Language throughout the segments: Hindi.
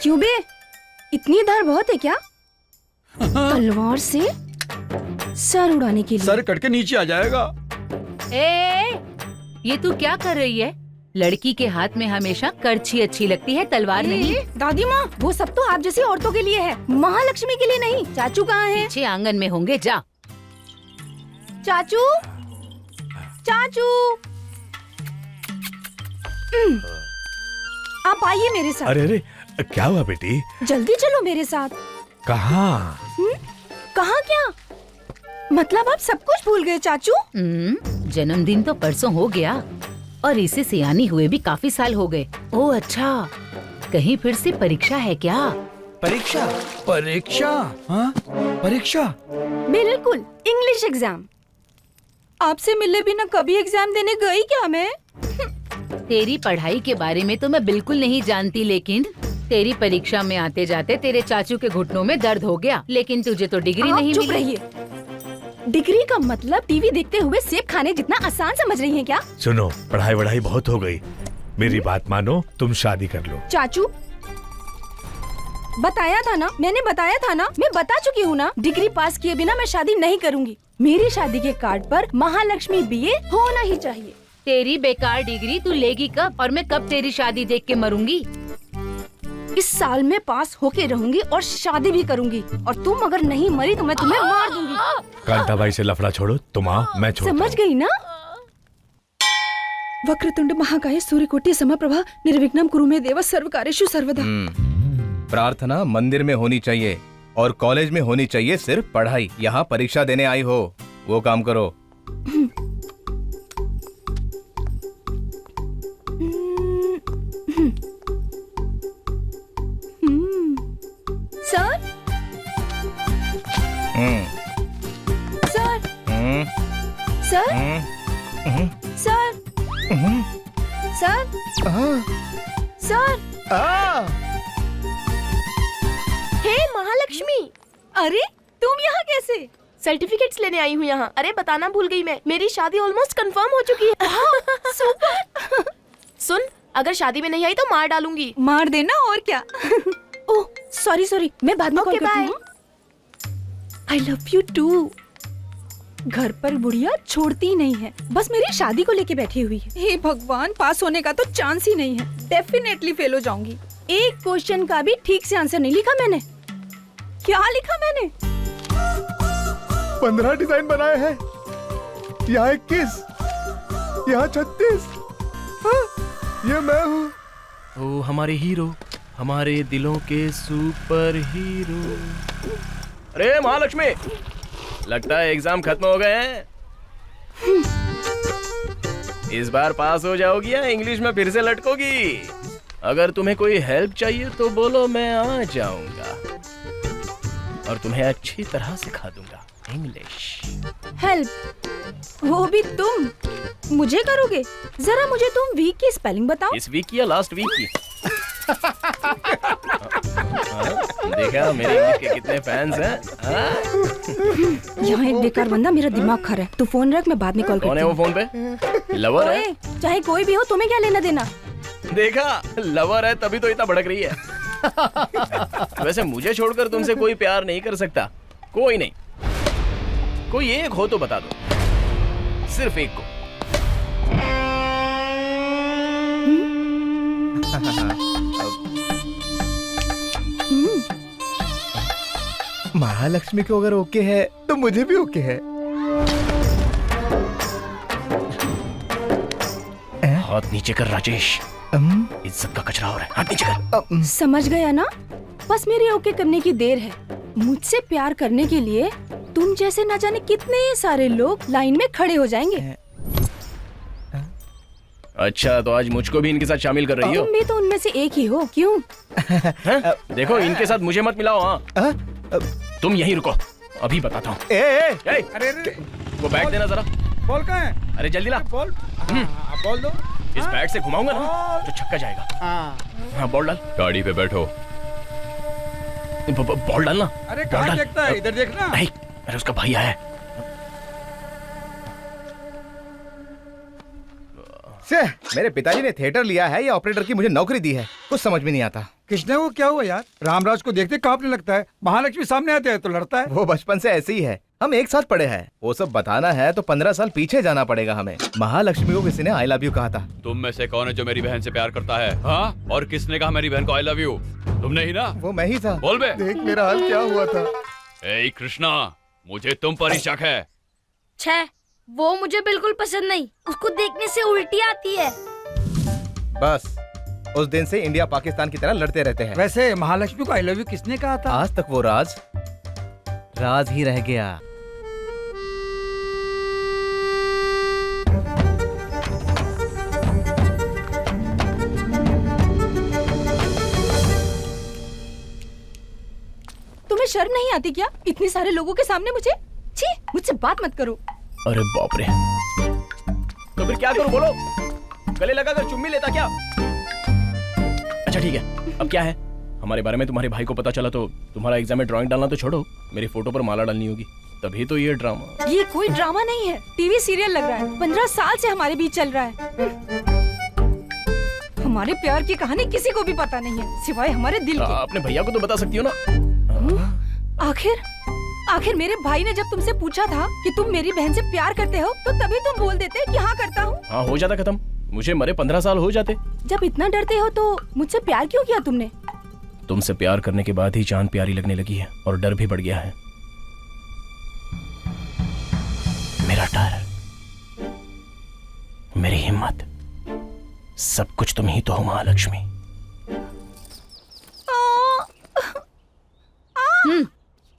क्यों बे? इतनी धार बहुत है क्या? तलवार से सर उड़ाने के लिए। सर कट के नीचे आ जाएगा। ये तू क्या कर रही है? लड़की के हाथ में हमेशा करछी अच्छी लगती है, तलवार नहीं। दादी माँ, वो सब तो आप जैसी औरतों के लिए है, महालक्ष्मी के लिए नहीं। चाचू कहाँ हैं? पीछे आंगन में होंगे, जा। चाचू, चाचू, आप आइए मेरे साथ। अरे अरे, क्या हुआ बेटी? जल्दी चलो मेरे साथ। कहाँ? कहाँ क्या? मतलब आप सब कुछ भूल गए चाचू? जन्मदिन तो परसों हो गया और इसे सियानी हुए भी काफी साल हो गए। ओह अच्छा, कहीं फिर से परीक्षा है क्या? परीक्षा? परीक्षा? हाँ, परीक्षा? बिल्कुल, इंग्लिश एग्जाम। आपसे मिले बिना कभी एग्जाम देने गई क्या मैं? तेरी पढ़ाई के बारे में तो मैं बिल्कुल नहीं जानती, लेकिन तेरी परीक्षा में आते जाते तेरे चाचू के घुटनों में दर्द हो गया। लेकिन तुझे तो डिग्री नहीं चुप मिली। रहिए। डिग्री का मतलब टीवी देखते हुए सेब खाने जितना आसान समझ रही हैं क्या? सुनो, पढ़ाई वढ़ाई बहुत हो गई, मेरी बात मानो, तुम शादी कर लो। चाचू, बताया था ना, मैंने बताया था ना, मैं बता चुकी हूँ ना, डिग्री पास किए बिना मैं शादी नहीं करूँगी। मेरी शादी के कार्ड पर महालक्ष्मी बीए होना ही चाहिए। तेरी बेकार डिग्री तू लेगी कब? और मैं कब तेरी शादी देख के मरूंगी? इस साल में पास होके रहूंगी और शादी भी करूंगी, और तुम अगर नहीं मरी तो मैं तुम्हें मार दूंगी। कांता बाई से लफड़ा छोड़ो, तुम आओ, मैं छोड़ता हूँ। समझ गई ना? वक्रतुंड महाकाय सूर्यकोटि समप्रभा निर्विघ्नं कुरु मे देव सर्वकार्येषु सर्वदा। प्रार्थना मंदिर में होनी चाहिए और कॉलेज में होनी चाहिए सिर्फ पढ़ाई। यहाँ परीक्षा देने आई हो, वो काम करो। Sir, sir, sir, sir, sir, sir, हे महालक्ष्मी, अरे तुम यहाँ कैसे? सर्टिफिकेट्स लेने आई हूँ यहाँ। अरे बताना भूल गई मैं, मेरी शादी ऑलमोस्ट कंफर्म हो चुकी है। सुपर। सुन, अगर शादी में नहीं आई तो मार डालूंगी। मार देना और क्या। ओह सॉरी सॉरी, मैं बाद में कॉल करती हूँ। I love you too. घर पर बुढ़िया छोड़ती नहीं है, बस मेरी शादी को लेके बैठी हुई है। हे भगवान, पास होने का तो चांस ही नहीं है, डेफिनेटली फेल हो जाऊंगी। एक क्वेश्चन का भी ठीक से आंसर नहीं लिखा मैंने। क्या लिखा मैंने? 15 डिजाइन बनाए हैं, यहाँ 21, यहाँ 36। ये मैं हूँ। ओ हमारे हीरो, हमारे दिलों के सुपर हीरो। अरे महालक्ष्मी, लगता है एग्जाम खत्म हो गए हैं। इस बार पास हो जाओगी या इंग्लिश में फिर से लटकोगी? अगर तुम्हें कोई हेल्प चाहिए तो बोलो, मैं आ जाऊंगा और तुम्हें अच्छी तरह सिखा दूंगा इंग्लिश। हेल्प? वो भी तुम मुझे करोगे? जरा मुझे तुम वीक की स्पेलिंग बताओ। इस वीक की या लास्ट वीक की? देखा मेरे इंग्लिश के कितने फैंस हैं? यहाँ एक बेकार बंदा मेरा दिमाग खा रहा है। तू फोन रख, मैं बाद में कॉल करती हूँ। कौन है वो फोन पे? लवर है? चाहे कोई भी हो, तुम्हें क्या लेना देना? देखा, लवर है तभी तो इतना भड़क रही है। वैसे मुझे छोड़कर तुमसे कोई प्यार नहीं कर सकता। कोई नहीं, कोई एक हो तो बता दो, सिर्फ एक को। महालक्ष्मी को अगर ओके है तो मुझे भी ओके है। हाथ नीचे कर राजेश, इज्जत का कचरा हो रहा है। हाथ नीचे कर। समझ गया ना? बस मेरे ओके करने की देर है। मुझसे प्यार करने के लिए तुम जैसे न जाने कितने सारे लोग लाइन में खड़े हो जाएंगे। अच्छा, तो आज मुझको भी इनके साथ शामिल कर रही हो? तुम भी तो उनमें से एक ही हो, क्यों? देखो, इनके साथ मुझे मत मिलाओ। हाँ, तुम यहीं रुको, अभी बताता हूँ। अरे वो बैग देना जरा। बॉल कहाँ है? अरे जल्दी ला। बॉल बॉल दो। इस बैट से घुमाऊंगा ना तो छक्का जाएगा। हाँ, बॉल डाल। गाड़ी पे बैठो। बॉल डालना। अरे कहाँ देखता है? इधर देखना। नहीं, अरे उसका भाई आया है। मेरे पिताजी ने थिएटर लिया है या ऑपरेटर की मुझे नौकरी दी है, कुछ समझ में नहीं आता। कृष्णा को क्या हुआ यार? रामराज को देखते कांपने लगता है, महालक्ष्मी सामने आते हैं तो लड़ता है। वो बचपन से ऐसे ही है, हम एक साथ पढ़े हैं। वो सब बताना है तो 15 साल पीछे जाना पड़ेगा हमें। महालक्ष्मी को किसी ने आई लव यू कहा था। तुम में से कौन है जो मेरी बहन से प्यार करता है? हाँ? और किसने कहा मेरी बहन को आई लव यू? तुमने ही ना? वो मैं ही था। बोल बे। देख मेरा हाल क्या हुआ था। ए कृष्णा, मुझे तुम पर ही शक है। छे, वो मुझे बिल्कुल पसंद नहीं, उसको देखने से उल्टी आती है। बस उस दिन से इंडिया पाकिस्तान की तरह लड़ते रहते हैं। वैसे महालक्ष्मी को आई लव यू किसने कहा था? आज तक वो राज ही रह गया। तुम्हें शर्म नहीं आती क्या? इतने सारे लोगों के सामने मुझे? छी, मुझसे बात मत करो। अरे बाप रे, तो फिर क्या करूं बोलो? गले लगाकर चुम्मी लेता क्या? अच्छा ठीक है, अब क्या है? हमारे बारे में तुम्हारे भाई को पता चला तो तुम्हारा एग्जाम में ड्राइंग डालना तो छोड़ो, मेरी फोटो पर माला डालनी होगी, तभी तो ये ड्रामा। ये कोई ड्रामा नहीं है, टीवी सीरियल लग रहा है। 15 साल से हमारे बीच चल रहा है। हमारे प्यार की कहानी किसी को भी पता नहीं है सिवाय हमारे दिल के। अपने भैया को तो बता सकती हो ना। आखिर मेरे भाई ने जब तुमसे पूछा था कि तुम मेरी बहन से प्यार करते हो तो तभी तुम बोल देते कि हाँ करता हूँ। हाँ, हो जाता खत्म, मुझे मरे 15 साल हो जाते। जब इतना डरते हो तो मुझसे प्यार क्यों किया तुमने? तुमसे प्यार करने के बाद ही जान प्यारी लगने लगी है और डर भी बढ़ गया है। मेरा डर, मेरी हिम्मत, सब कुछ तुम ही तो हो महालक्ष्मी।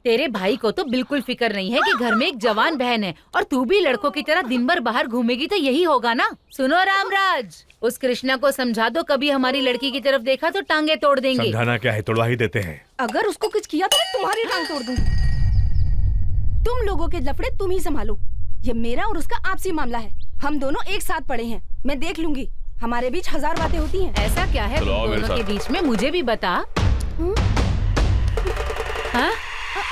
तेरे भाई को तो बिल्कुल फिक्र नहीं है कि घर में एक जवान बहन है और तू भी लड़कों की तरह दिन भर बाहर घूमेगी तो यही होगा ना। सुनो रामराज, उस कृष्णा को समझा दो, कभी हमारी लड़की की तरफ देखा तो टांगे तोड़ देंगे। समझाना क्या है, तोड़वा ही देते हैं। अगर उसको कुछ किया तो मैं तुम्हारी टांग तोड़ दूंगी। तुम लोगों के लफड़े तुम ही संभालो, ये मेरा और उसका आपसी मामला है। हम दोनों एक साथ पढ़े हैं, मैं देख लूंगी। हमारे बीच 1000 बातें होती हैं। ऐसा क्या है तुम दोनों के बीच में, मुझे भी बता। हाँ?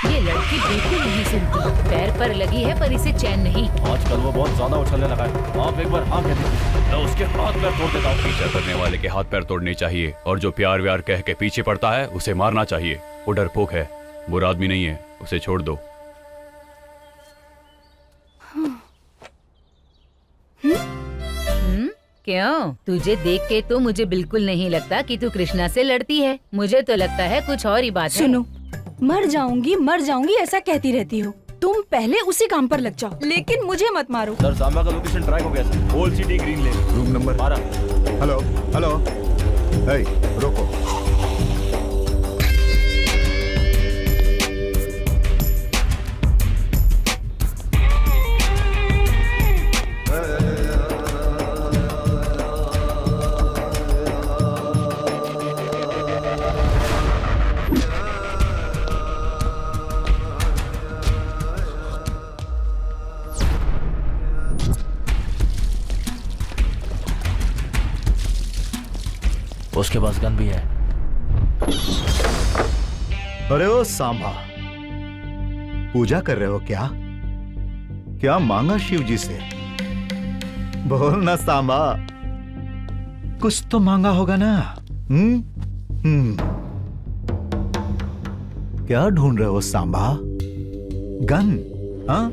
ये लड़की बिल्कुल नहीं सुनती, पैर पर लगी है पर इसे चैन नहीं। आजकल वो बहुत ज्यादा उछलने लगा है, आप एक बार हाँ कह दीजिए, मैं उसके हाथ पैर तोड़ देता हूँ। पीछा करने वाले के हाथ पैर तोड़ने चाहिए और जो प्यार व्यार कह के पीछे पड़ता है उसे मारना चाहिए। वो डरपोक है, बुरा आदमी नहीं है, उसे छोड़ दो। क्यों? तुझे देख के तो मुझे बिल्कुल नहीं लगता कि तू कृष्णा से लड़ती है। मुझे तो लगता है कुछ और ही बात है। सुनो, मर जाऊंगी ऐसा कहती रहती हो। तुम पहले उसी काम पर लग जाओ, लेकिन मुझे मत मारो। सर, सांबा का लोकेशन ट्रैक हो गया सर। ओल्ड सिटी ग्रीन लेन, रूम नंबर 12। हेलो हेलो, हे रोको। उसके पास गन भी है। अरे ओ सांबा, पूजा कर रहे हो क्या? क्या मांगा शिव जी से? बोल ना सांबा, कुछ तो मांगा होगा ना। क्या ढूंढ रहे हो सांबा? गन? हाँ?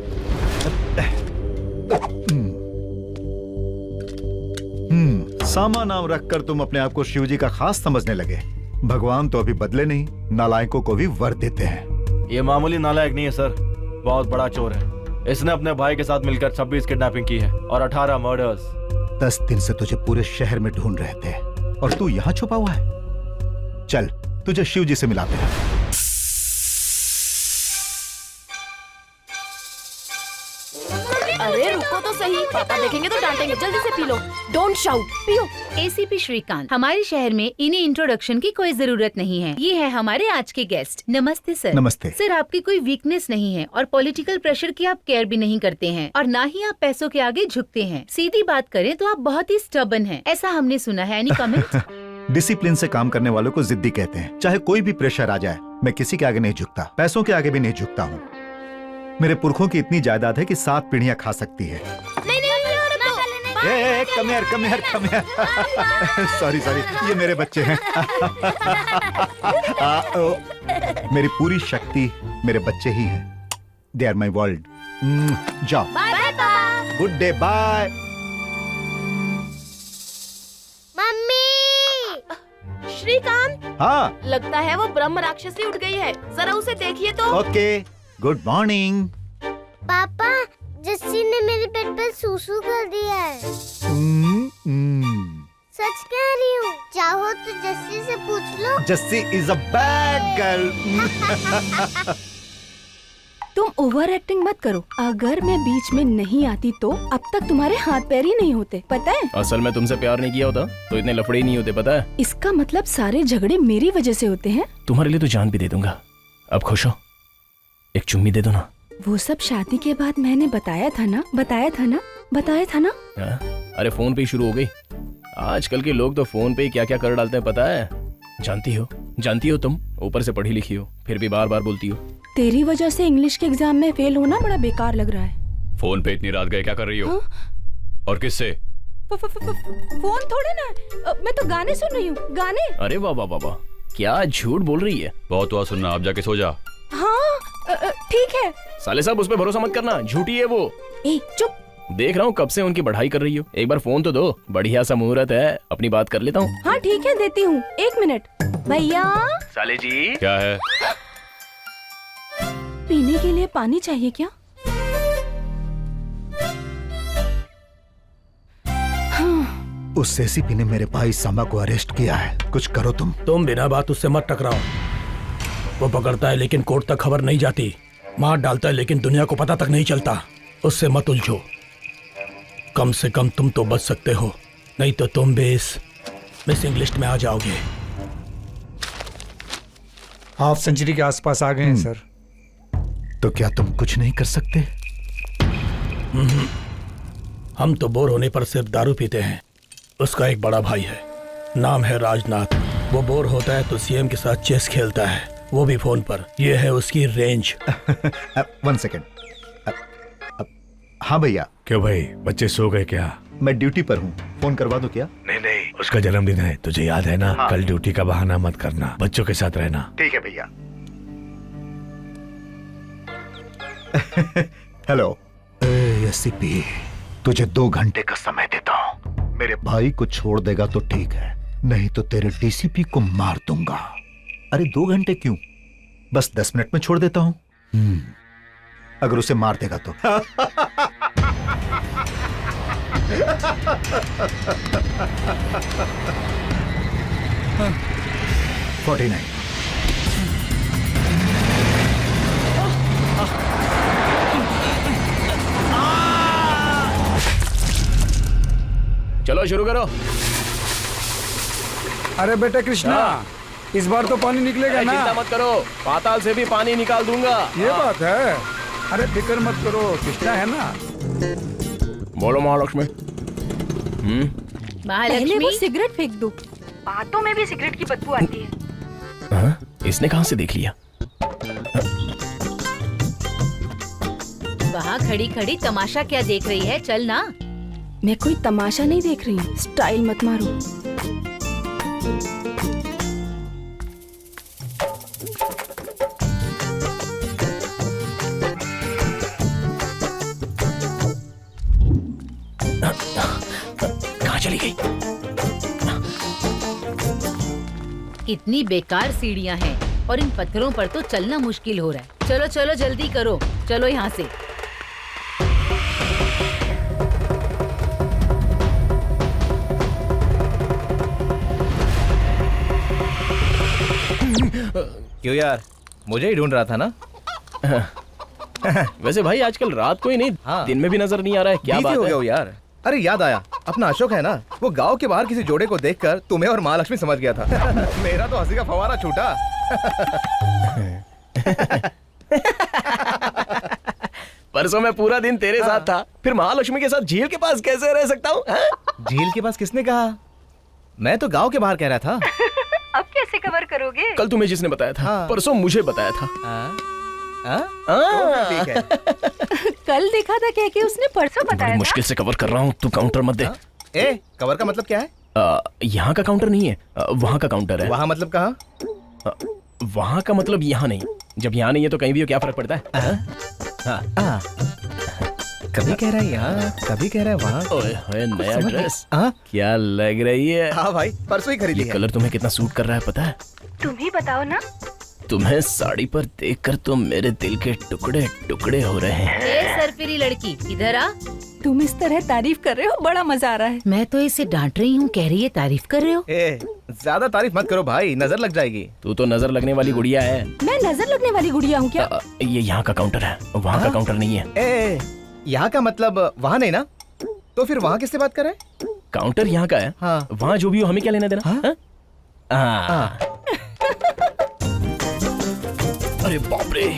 सांबा नाम रखकर तुम अपने आप को शिव जी का खास समझने लगे। भगवान तो अभी बदले नहीं, नालायकों को भी वर देते हैं। ये मामूली नालायक नहीं है सर, बहुत बड़ा चोर है। इसने अपने भाई के साथ मिलकर 26 किडनैपिंग की है और 18 मर्डर्स। 10 दिन से तुझे पूरे शहर में ढूंढ रहे थे और तू यहाँ छुपा हुआ है। चल, तुझे शिव जी से मिलाते हैं। अरे रुको तो सही, पापा देखेंगे तो डांटेंगे। जल्दी से पी लो, डोंट शाउट, पियो। एसीपी श्रीकांत, हमारे शहर में इन्हें इंट्रोडक्शन की कोई जरूरत नहीं है। ये है हमारे आज के गेस्ट। नमस्ते सर। नमस्ते सर, आपकी कोई वीकनेस नहीं है और पॉलिटिकल प्रेशर की आप केयर भी नहीं करते हैं और ना ही आप पैसों के आगे झुकते हैं। सीधी बात करें तो आप बहुत ही स्टबर्न हैं, ऐसा हमने सुना है। Any comment? डिसिप्लिन से काम करने वालों को जिद्दी कहते हैं। चाहे कोई भी प्रेशर आ जाए, मैं किसी के आगे नहीं झुकता, पैसों के आगे भी नहीं झुकता हूँ। मेरे पुरखों की इतनी जायदाद है कि 7 पीढ़ियां खा सकती है। नहीं, कम हियर सॉरी ये मेरे बच्चे हैं। मेरी पूरी शक्ति मेरे बच्चे ही हैं। They are my world. जाओ, bye bye. Good day, bye. Mummy. Shrikant, हाँ, लगता है वो ब्रह्म राक्षसी उठ गई है, जरा उसे देखिए तो। Okay, good morning. पापा, जस्सी ने मेरे पेट पर सूसू कर दिया है। सच कह रही हूँ, चाहो तो जस्सी से पूछ लो। Jassi is a bad girl. तुम ओवर एक्टिंग मत करो। अगर मैं बीच में नहीं आती तो अब तक तुम्हारे हाथ पैर ही नहीं होते, पता है? असल में तुमसे प्यार नहीं किया होता तो इतने लफड़े ही नहीं होते, पता है? इसका मतलब सारे झगड़े मेरी वजह से होते हैं। तुम्हारे लिए तो जान भी दे दूंगा। अब खुश हो? एक चुम्मी दे दो ना। वो सब शादी के बाद मैंने बताया था ना। हाँ? अरे फोन पे ही शुरू हो गई। आजकल के लोग तो फोन पे ही क्या क्या कर डालते हैं, पता है? जानती हो तुम ऊपर से पढ़ी लिखी हो, फिर भी बार बार बोलती हो। तेरी वजह से इंग्लिश के एग्जाम में फेल होना बड़ा बेकार लग रहा है। फोन पे इतनी रात गए क्या कर रही हो? हाँ? और किससे? फोन थोड़े ना, मैं तो गाने सुन रही हूँ, गाने। अरे वाह वाह वाह, क्या झूठ बोल रही है। बहुत हुआ सुनना, अब जाके सो जा। हाँ ठीक है। साले साहब, उस पे भरोसा मत करना, झूठी है वो। ए चुप। देख रहा हूँ कब से उनकी बढ़ाई कर रही हो। एक बार फोन तो दो, बढ़िया सा मुहूर्त है, अपनी बात कर लेता हूँ। हाँ ठीक है, देती हूँ, 1 मिनट। भैया, साले जी। क्या है? पीने के लिए पानी चाहिए क्या? उस एसीपी ने मेरे भाई सामा को अरेस्ट किया है, कुछ करो तुम। तुम बिना बात उससे मत टकराओ। वो पकड़ता है लेकिन कोर्ट तक खबर नहीं जाती, मार डालता है लेकिन दुनिया को पता तक नहीं चलता। उससे मत उलझो। कम से कम तुम तो बच सकते हो, नहीं तो तुम भी इस मिसिंग लिस्ट में आ जाओगे। हाफ सेंचुरी के आसपास आ गए हैं सर। तो क्या तुम कुछ नहीं कर सकते? हम तो बोर होने पर सिर्फ दारू पीते हैं। उसका एक बड़ा भाई है, नाम है राजनाथ। वो बोर होता है तो सीएम के साथ चेस खेलता है, वो भी फोन पर। ये है उसकी रेंज। 1 सेकेंड। हाँ भैया। क्यों भाई, बच्चे सो गए क्या? मैं ड्यूटी पर हूँ, फोन करवा दो क्या? नहीं, उसका जन्मदिन है, तुझे याद है ना? हाँ। कल ड्यूटी का बहाना मत करना, बच्चों के साथ रहना। ठीक है भैया। हेलो एसीपी, तुझे 2 घंटे का समय देता हूँ। मेरे भाई को छोड़ देगा तो ठीक है, नहीं तो तेरे डीसीपी को मार दूंगा। अरे 2 घंटे क्यों, बस 10 मिनट में छोड़ देता हूँ। अगर उसे मार देगा तो। 49। चलो शुरू करो। अरे बेटा कृष्णा, इस बार तो पानी निकलेगा ना? चिंता मत करो, पाताल से भी पानी निकाल दूंगा। ये बात है। अरे फिक्र मत करो, कृष्णा है ना। बोलो महालक्ष्मी। पहले वो महालक्ष्मी, सिगरेट फेंक दो, बातों में भी सिगरेट की बदबू आती है। हाँ? इसने कहाँ से देख लिया? वहाँ खड़ी खड़ी तमाशा क्या देख रही है? चल ना। मैं कोई तमाशा नहीं देख रही हूँ, स्टाइल मत मारो। कहाँ चली गई? कितनी बेकार सीढ़ियाँ हैं और इन पत्थरों पर तो चलना मुश्किल हो रहा है। चलो चलो जल्दी करो, चलो यहाँ से। क्यों यार, मुझे ही ढूंढ रहा था ना? वैसे भाई आजकल रात को ही नहीं, हाँ। दिन में भी नजर नहीं आ रहा है, क्या बिजी बात हो है? गया हो यार। अरे याद आया, अपना अशोक है ना, वो गांव के बाहर किसी जोड़े को देखकर तुम्हें और महालक्ष्मी समझ गया था। मेरा तो हंसी का फवारा छूटा। परसों मैं पूरा दिन तेरे साथ था, फिर महालक्ष्मी के साथ झील के पास कैसे रह सकता हूँ? झील के पास किसने कहा? मैं तो गांव के बाहर कह रहा था। अब कैसे कवर करोगे? कल तुम्हें जिसने बताया था, हाँ। परसों मुझे बताया था। तो फिर ठीक है। कल देखा था, कह के उसने परसों बड़ी बताया था। मुश्किल से कवर कर रहा हूँ, तू काउंटर मत दे। ए कवर का मतलब क्या है? यहाँ का काउंटर नहीं है, वहाँ का काउंटर है। वहाँ मतलब कहाँ? वहाँ का मतलब यहाँ नहीं। जब यहाँ नहीं है तो कहीं भी हो, क्या फर्क पड़ता है? कभी कह रहा है यहाँ, कभी कह रहा है वहाँ। ओए होए, नया ड्रेस हाँ क्या लग रही है। हाँ भाई, परसों ही खरीदी ये है। कलर तुम्हें कितना सूट कर रहा है पता है? तुम ही बताओ ना। तुम्हें साड़ी पर देखकर तो मेरे दिल के टुकड़े टुकड़े हो रहे हैं। ए सरफिरी लड़की, इधर आ। तुम इस तरह तारीफ कर रहे हो, बड़ा मजा आ रहा है। मैं तो इसे डांट रही हूँ, कह रही है तारीफ कर रहे हो। ए ज्यादा तारीफ मत करो भाई, नजर लग जाएगी। तू तो नजर लगने वाली गुड़िया है। मैं नजर लगने वाली गुड़िया हूँ क्या? ये यहाँ का काउंटर है, वहाँ का काउंटर नहीं है। ए यहाँ का मतलब वहाँ नहीं ना? तो फिर वहाँ किससे बात कर रहे हैं? काउंटर यहाँ का है। हाँ। वहाँ जो भी हो, हमें क्या लेना देना? हाँ? हाँ। अरे बाप रे,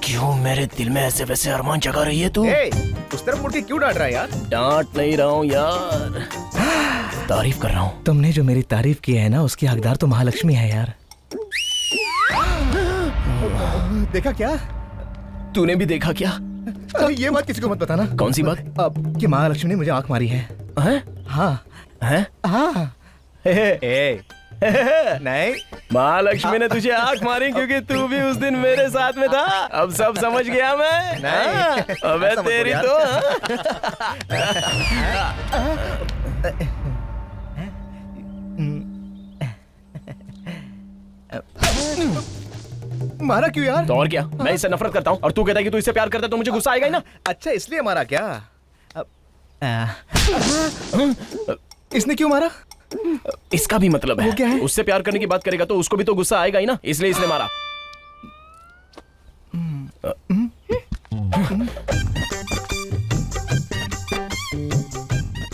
क्यों मेरे दिल में ऐसे वैसे अरमान जगा रही है तू? उस तरफ मुड़ के क्यों डांट रहा है यार? डांट नहीं रहा हूँ यार, तारीफ कर रहा हूँ। तुमने जो मेरी तारीफ की है ना, उसकी हकदार तो महालक्ष्मी है यार। देखा क्या? तूने भी देखा क्या? ये बात किसी को मत बताना। कौन सी बात? अब कि महालक्ष्मी ने मुझे आंख मारी है। हैं? हाँ हैं? हाँ। नहीं, महालक्ष्मी ने तुझे आंख मारी क्योंकि तू भी उस दिन मेरे साथ में था। अब सब समझ गया मैं। नहीं। अबे तेरी तो मारा क्यों यार? तो और क्या, मैं इससे नफरत करता हूँ और तू कहता है कि तू इससे प्यार करता है, तो मुझे गुस्सा आएगा ही ना। अच्छा इसलिए मारा क्या? इसने क्यों मारा? इसका भी मतलब है, वो क्या है? उससे प्यार करने की बात करेगा तो उसको भी तो गुस्सा आएगा ही ना, इसलिए इसने मारा।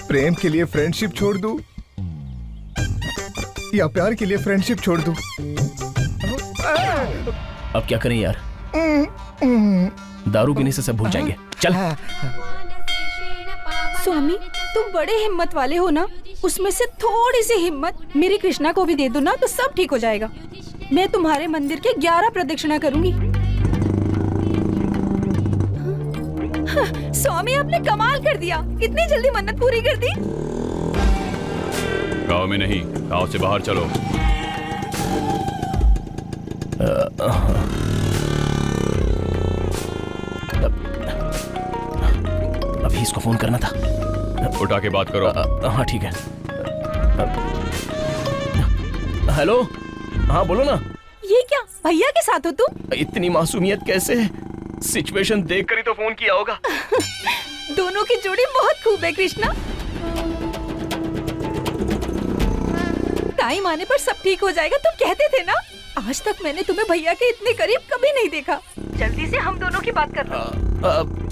प्रेम के लिए फ्रेंडशिप छोड़ दूं या प्यार के लिए फ्रेंडशिप छोड़ दूं? अब क्या करें यार, दारू पीने से सब भूल जाएंगे। चल। स्वामी, तुम बड़े हिम्मत वाले हो ना, उसमें से थोड़ी सी हिम्मत मेरी कृष्णा को भी दे दो ना, तो सब ठीक हो जाएगा। मैं तुम्हारे मंदिर के 11 प्रदक्षिणा करूंगी। स्वामी, आपने कमाल कर दिया, इतनी जल्दी मन्नत पूरी कर दी। गांव में नहीं, गांव से बाहर चलो। अभी इसको फोन करना था। उठा के बात करो। हाँ ठीक है। हेलो, हाँ बोलो ना। ये क्या, भैया के साथ हो तुम? इतनी मासूमियत कैसे? सिचुएशन देख कर ही तो फोन किया होगा। दोनों की जोड़ी बहुत खूब है कृष्णा। टाइम आने पर सब ठीक हो जाएगा, तुम कहते थे ना। आज तक मैंने तुम्हें भैया के इतने करीब कभी नहीं देखा। जल्दी से हम दोनों की बात कर लो।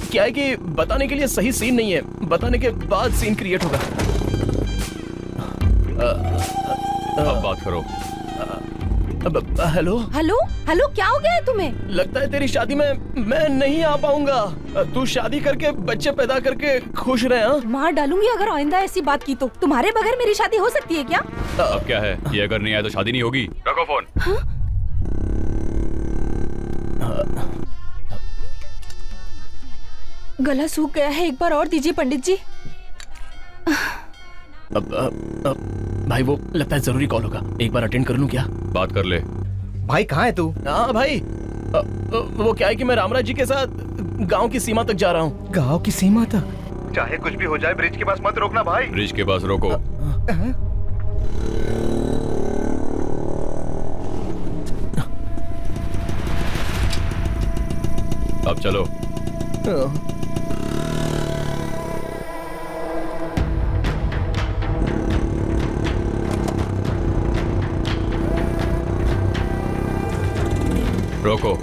क्या है कि बताने के लिए सही सीन नहीं है, बताने के बाद सीन क्रिएट होगा। अब बात करो। हेलो हेलो हेलो, क्या हो गया है तुम्हें? लगता है तेरी शादी में मैं नहीं आ पाऊंगा। तू शादी करके बच्चे पैदा करके खुश रहे। हाँ, मार डालूंगी अगर आइंदा ऐसी बात की तो। तुम्हारे बगैर मेरी शादी हो सकती है क्या? अब क्या है, ये अगर नहीं आया तो शादी नहीं होगी। रखो फोन। गला सूख गया है, एक बार और दीजिए पंडित जी। भाई वो लगता है जरूरी कॉल होगा, एक बार अटेंड कर लूं क्या? बात कर ले। भाई कहाँ है तू? हाँ भाई, वो क्या है कि मैं रामराज जी के साथ गांव की सीमा तक जा रहा हूँ। गांव की सीमा तक? चाहे कुछ भी हो जाए, ब्रिज के पास मत रोकना भाई। ब्रिज के पास रोको। अब चलो। रोको।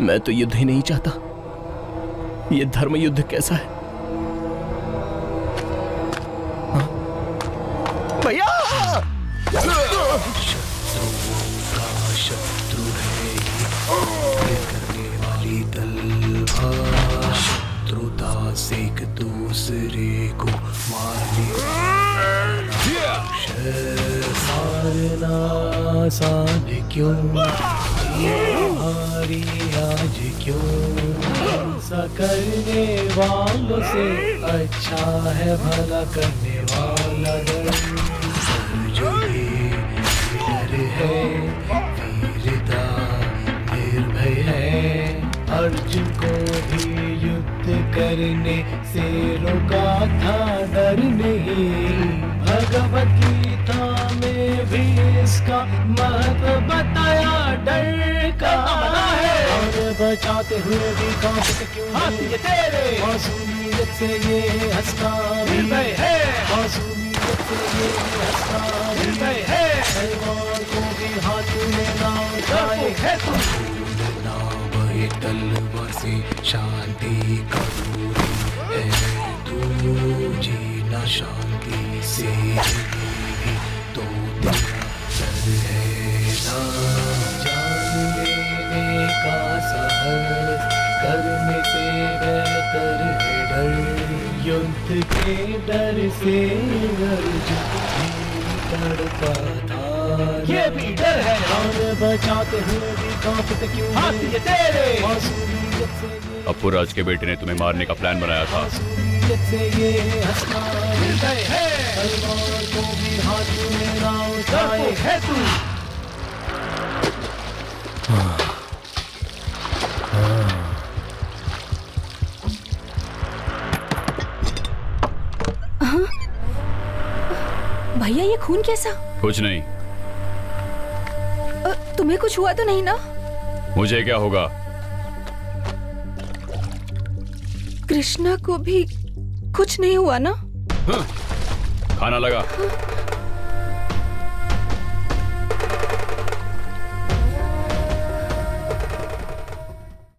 मैं तो युद्ध ही नहीं चाहता। ये धर्म युद्ध कैसा है? भैया! शत्रु है करने वाली तलवार, शत्रुता से एक दूसरे को इतना आसान क्यों, भारी आज क्यों, सा करने वालों से अच्छा है भला करने वाला डर। जो ये डर है वीरता निर्भय है, अर्जुन को भी युद्ध करने से रोका था डर नहीं। भगवत गीता में भी इसका महत्व बताया डर का है। और बचाते हुए भी कांपते क्यों ये तेरे, मासूमियत से ये हंसना निर्भय है, मासूमियत से ये हंसना निर्भय है। तलवार को भी हाथ में ना उठाए है तू, ना वही तलवार से शांति का दूरी है तू, जीना शांति से भी तो तेरा डर है ना। जान लेने का साहस करने से बेहतर है डर, युद्ध के डर से अर्जुन भी तड़पा था। ये भी डर है, और बचाते हुए भी कांपते क्यों हाथ ये तेरे, मासूमियत से ये अपुराज के बेटे ने तुम्हें मारने का प्लान बनाया था। से ये हंसना निर्भय है, तलवार को भी हाथ में ना उठाए है तू। भैया ये खून कैसा? कुछ नहीं। तुम्हें कुछ हुआ तो नहीं ना? मुझे क्या होगा? कृष्णा को भी कुछ नहीं हुआ ना? खाना लगा।